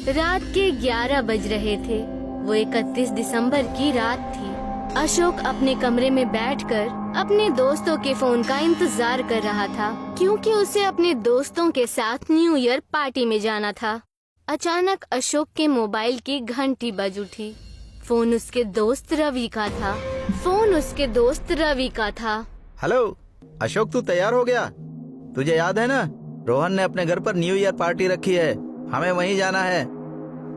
रात के 11 बज रहे थे। वो 31 दिसंबर की रात थी। अशोक अपने कमरे में बैठकर अपने दोस्तों के फोन का इंतजार कर रहा था, क्योंकि उसे अपने दोस्तों के साथ न्यू ईयर पार्टी में जाना था। अचानक अशोक के मोबाइल की घंटी बज उठी। फोन उसके दोस्त रवि का था। हेलो अशोक, तू तैयार हो गया? तुझे याद है ना, रोहन ने अपने घर पर न्यू ईयर पार्टी रखी है, हमें वहीं जाना है।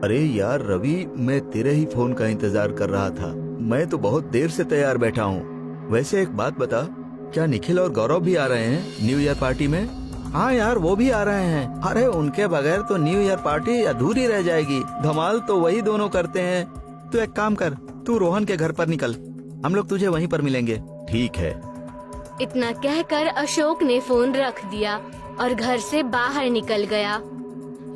अरे यार रवि, मैं तेरे ही फोन का इंतजार कर रहा था। मैं तो बहुत देर से तैयार बैठा हूँ। वैसे एक बात बता, क्या निखिल और गौरव भी आ रहे हैं न्यू ईयर पार्टी में? हाँ यार, वो भी आ रहे हैं। अरे उनके बगैर तो न्यू ईयर पार्टी अधूरी रह जाएगी। धमाल तो वही दोनों करते हैं। तू एक काम कर, तू रोहन के घर पर निकल, हम लोग तुझे वहीं पर मिलेंगे। ठीक है। इतना कहकर अशोक ने फोन रख दिया और घर से बाहर निकल गया।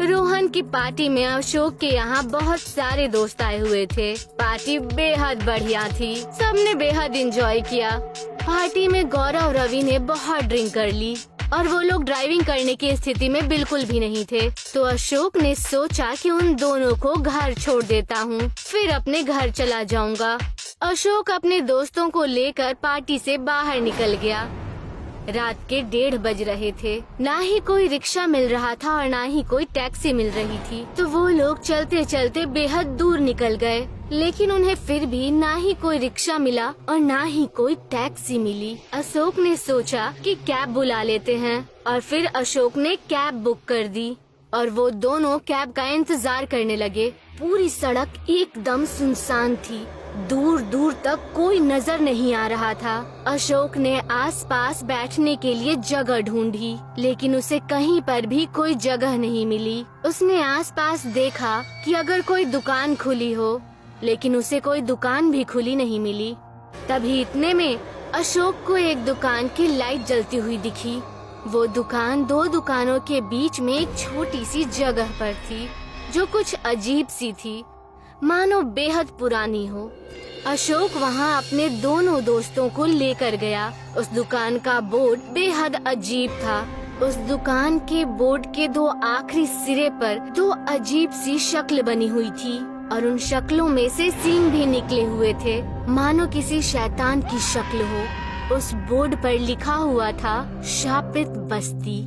रोहन की पार्टी में अशोक के यहाँ बहुत सारे दोस्त आए हुए थे। पार्टी बेहद बढ़िया थी, सबने बेहद एंजॉय किया। पार्टी में गौरव रवि ने बहुत ड्रिंक कर ली और वो लोग ड्राइविंग करने की स्थिति में बिल्कुल भी नहीं थे। तो अशोक ने सोचा कि उन दोनों को घर छोड़ देता हूँ, फिर अपने घर चला जाऊंगा। अशोक अपने दोस्तों को लेकर पार्टी से बाहर निकल गया। रात के 1:30 बज रहे थे। ना ही कोई रिक्शा मिल रहा था और ना ही कोई टैक्सी मिल रही थी। तो वो लोग चलते चलते बेहद दूर निकल गए, लेकिन उन्हें फिर भी ना ही कोई रिक्शा मिला और ना ही कोई टैक्सी मिली। अशोक ने सोचा कि कैब बुला लेते हैं और फिर अशोक ने कैब बुक कर दी और वो दोनों कैब का इंतजार करने लगे। पूरी सड़क एकदम सुनसान थी, दूर दूर तक कोई नजर नहीं आ रहा था। अशोक ने आसपास बैठने के लिए जगह ढूंढी, लेकिन उसे कहीं पर भी कोई जगह नहीं मिली। उसने आसपास देखा कि अगर कोई दुकान खुली हो, लेकिन उसे कोई दुकान भी खुली नहीं मिली। तभी इतने में अशोक को एक दुकान की लाइट जलती हुई दिखी। वो दुकान 2 दुकानों के बीच में एक छोटी सी जगह पर थी, जो कुछ अजीब सी थी, मानो बेहद पुरानी हो। अशोक वहाँ अपने दोनों दोस्तों को लेकर गया। उस दुकान का बोर्ड बेहद अजीब था। उस दुकान के बोर्ड के 2 आखिरी सिरे पर 2 अजीब सी शक्ल बनी हुई थी और उन शक्लों में से सींग भी निकले हुए थे, मानो किसी शैतान की शक्ल हो। उस बोर्ड पर लिखा हुआ था शापित बस्ती।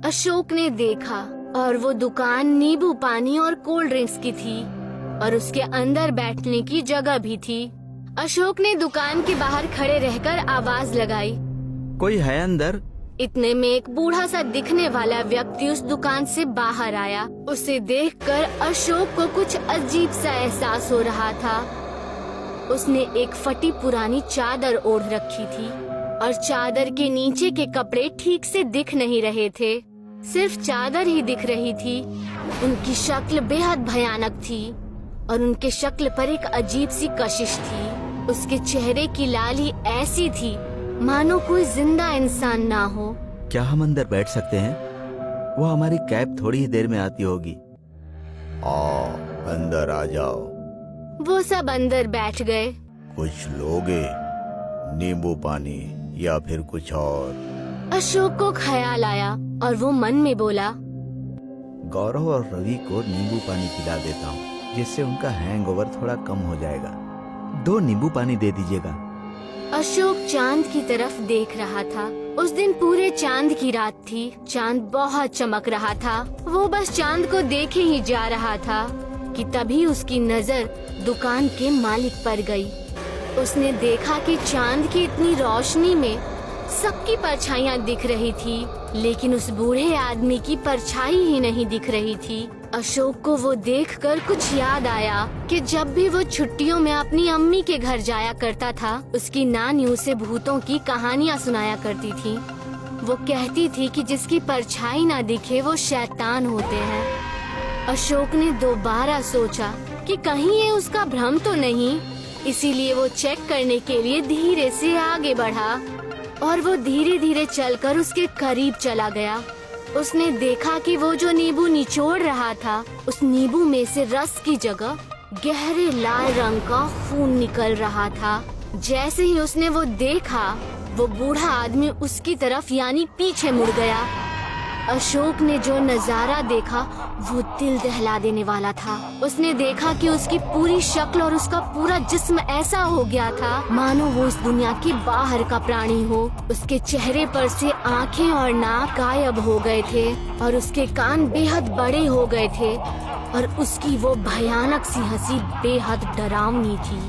अशोक ने देखा और वो दुकान नींबू पानी और कोल्ड ड्रिंक्स की थी और उसके अंदर बैठने की जगह भी थी। अशोक ने दुकान के बाहर खड़े रहकर आवाज लगाई, कोई है अंदर? इतने में एक बूढ़ा सा दिखने वाला व्यक्ति उस दुकान से बाहर आया। उसे देखकर अशोक को कुछ अजीब सा एहसास हो रहा था। उसने एक फटी पुरानी चादर ओढ़ रखी थी और चादर के नीचे के कपड़े ठीक से दिख नहीं रहे थे, सिर्फ चादर ही दिख रही थी। उनकी शक्ल बेहद भयानक थी और उनके शक्ल पर एक अजीब सी कशिश थी। उसके चेहरे की लाली ऐसी थी मानो कोई जिंदा इंसान ना हो। क्या हम अंदर बैठ सकते हैं? वो हमारी कैब थोड़ी ही देर में आती होगी। अंदर आ जाओ। वो सब अंदर बैठ गए। कुछ लोगे? नींबू पानी या फिर कुछ और? अशोक को ख्याल आया और वो मन में बोला, गौरव और रवि को नींबू पानी पिला देता हूँ, जिससे उनका हैंगओवर थोड़ा कम हो जाएगा। 2 नींबू पानी दे दीजिएगा। अशोक चांद की तरफ देख रहा था। उस दिन पूरे चांद की रात थी। चांद बहुत चमक रहा था। वो बस चांद को देखे ही जा रहा था कि तभी उसकी नजर दुकान के मालिक पर गई। उसने देखा कि चांद की इतनी रोशनी में सबकी परछाइयाँ दिख रही थी, लेकिन उस बूढ़े आदमी की परछाई ही नहीं दिख रही थी। अशोक को वो देखकर कुछ याद आया कि जब भी वो छुट्टियों में अपनी अम्मी के घर जाया करता था, उसकी नानी उसे भूतों की कहानियाँ सुनाया करती थी। वो कहती थी कि जिसकी परछाई ना दिखे वो शैतान होते हैं। अशोक ने दोबारा सोचा कि कहीं ये उसका भ्रम तो नहीं, इसीलिए वो चेक करने के लिए धीरे से आगे बढ़ा और वो धीरे धीरे चलकर उसके करीब चला गया। उसने देखा कि वो जो नींबू निचोड़ रहा था, उस नींबू में से रस की जगह गहरे लाल रंग का खून निकल रहा था। जैसे ही उसने वो देखा, वो बूढ़ा आदमी उसकी तरफ यानी पीछे मुड़ गया। अशोक ने जो नजारा देखा वो दिल दहला देने वाला था। उसने देखा कि उसकी पूरी शक्ल और उसका पूरा जिस्म ऐसा हो गया था मानो वो इस दुनिया के बाहर का प्राणी हो। उसके चेहरे पर से आंखें और नाक गायब हो गए थे और उसके कान बेहद बड़े हो गए थे और उसकी वो भयानक सी हंसी बेहद डरावनी थी।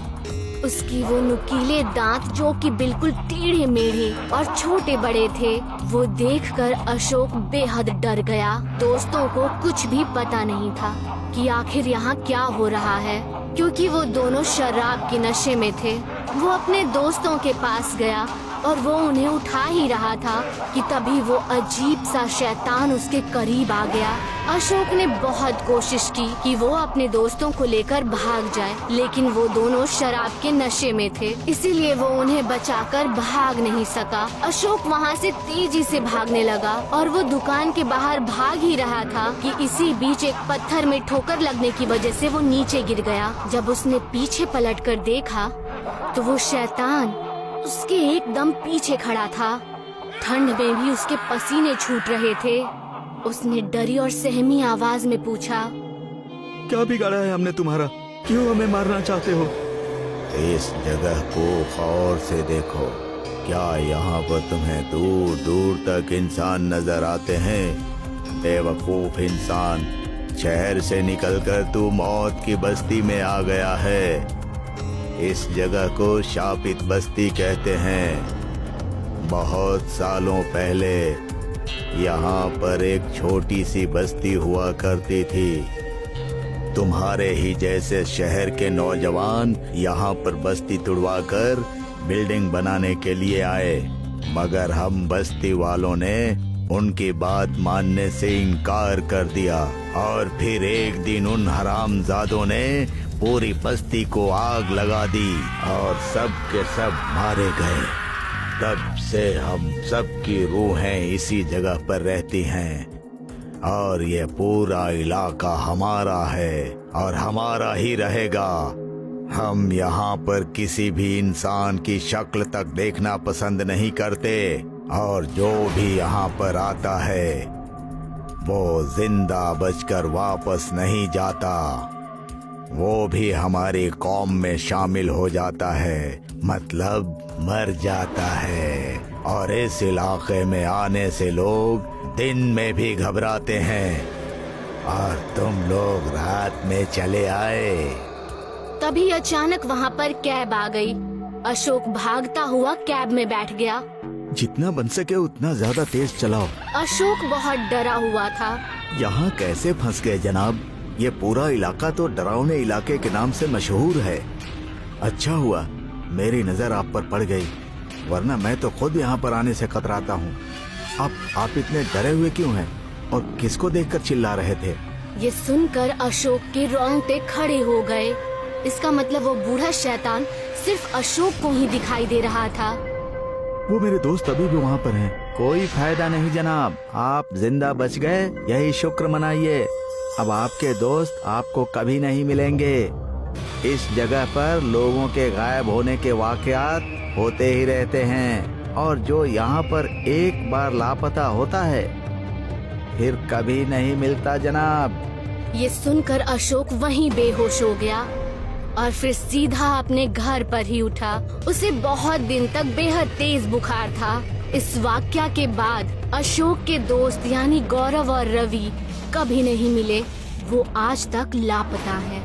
उसकी वो नुकीले दांत जो कि बिल्कुल टेढ़े मेढ़े और छोटे बड़े थे, वो देखकर अशोक बेहद डर गया। दोस्तों को कुछ भी पता नहीं था कि आखिर यहाँ क्या हो रहा है, क्योंकि वो दोनों शराब के नशे में थे। वो अपने दोस्तों के पास गया और वो उन्हें उठा ही रहा था कि तभी वो अजीब सा शैतान उसके करीब आ गया। अशोक ने बहुत कोशिश की कि वो अपने दोस्तों को लेकर भाग जाए, लेकिन वो दोनों शराब के नशे में थे, इसीलिए वो उन्हें बचाकर भाग नहीं सका। अशोक वहाँ से तेजी से भागने लगा और वो दुकान के बाहर भाग ही रहा था कि इसी बीच एक पत्थर में ठोकर लगने की वजह से वो नीचे गिर गया। जब उसने पीछे पलटकर देखा तो वो शैतान उसके एकदम पीछे खड़ा था। ठंड में भी उसके पसीने छूट रहे थे। उसने डरी और सहमी आवाज में पूछा, क्या बिगाड़ा है हमने तुम्हारा? क्यों हमें मारना चाहते हो? इस जगह को गौर से देखो। क्या यहाँ पर तुम्हें दूर दूर तक इंसान नजर आते हैं? बेवकूफ इंसान, शहर से निकलकर तू मौत की बस्ती में आ गया है। इस जगह को शापित बस्ती कहते हैं। बहुत सालों पहले यहाँ पर एक छोटी सी बस्ती हुआ करती थी। तुम्हारे ही जैसे शहर के नौजवान यहाँ पर बस्ती तुड़वाकर बिल्डिंग बनाने के लिए आए, मगर हम बस्ती वालों ने उनकी बात मानने से इनकार कर दिया और फिर एक दिन उन हरामजादों ने पूरी बस्ती को आग लगा दी और सब के सब मारे गए। तब से हम सब की रूहें इसी जगह पर रहती हैं और ये पूरा इलाका हमारा है और हमारा ही रहेगा। हम यहाँ पर किसी भी इंसान की शक्ल तक देखना पसंद नहीं करते और जो भी यहाँ पर आता है वो जिंदा बचकर वापस नहीं जाता। वो भी हमारी कौम में शामिल हो जाता है, मतलब मर जाता है। और इस इलाके में आने से लोग दिन में भी घबराते हैं और तुम लोग रात में चले आए। तभी अचानक वहाँ पर कैब आ गई। अशोक भागता हुआ कैब में बैठ गया। जितना बन सके उतना ज्यादा तेज चलाओ। अशोक बहुत डरा हुआ था। यहाँ कैसे फंस गए जनाब? ये पूरा इलाका तो डरावने इलाके के नाम से मशहूर है। अच्छा हुआ मेरी नजर आप पर पड़ गई, वरना मैं तो खुद यहाँ पर आने से कतराता हूँ। आप इतने डरे हुए क्यों हैं और किसको देखकर चिल्ला रहे थे? ये सुनकर अशोक के रोंगटे खड़े हो गए। इसका मतलब वो बूढ़ा शैतान सिर्फ अशोक को ही दिखाई दे रहा था। वो मेरे दोस्त अभी भी वहाँ पर हैं। कोई फायदा नहीं जनाब, आप जिंदा बच गए, यही शुक्र मनाइए। अब आपके दोस्त आपको कभी नहीं मिलेंगे। इस जगह पर लोगों के गायब होने के वाकयात होते ही रहते हैं और जो यहाँ पर एक बार लापता होता है फिर कभी नहीं मिलता जनाब। ये सुनकर अशोक वहीं बेहोश हो गया और फिर सीधा अपने घर पर ही उठा। उसे बहुत दिन तक बेहद तेज बुखार था। इस वाकया के बाद अशोक के दोस्त यानी गौरव और रवि कभी नहीं मिले। वो आज तक लापता है।